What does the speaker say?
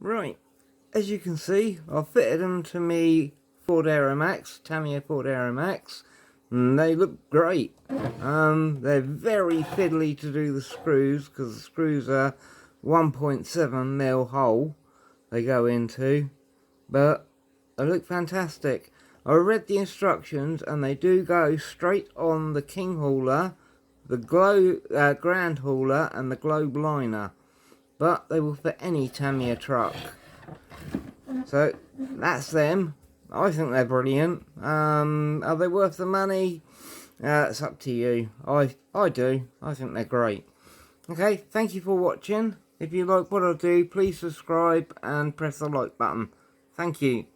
Right, as you can see, I've fitted them to me Ford Aeromax, Tamiya Ford Aeromax, and they look great. They're very fiddly to do the screws, because the screws are 1.7mm hole they go into, but they look fantastic. I read the instructions and they do go straight on the king hauler, the grand hauler and the globe liner, but they will fit any Tamiya truck. So that's them. I think they're brilliant. Are they worth the money? It's up to you. I do. I think they're great. Okay, thank you for watching. If you like what I do, please subscribe and press the like button. Thank you.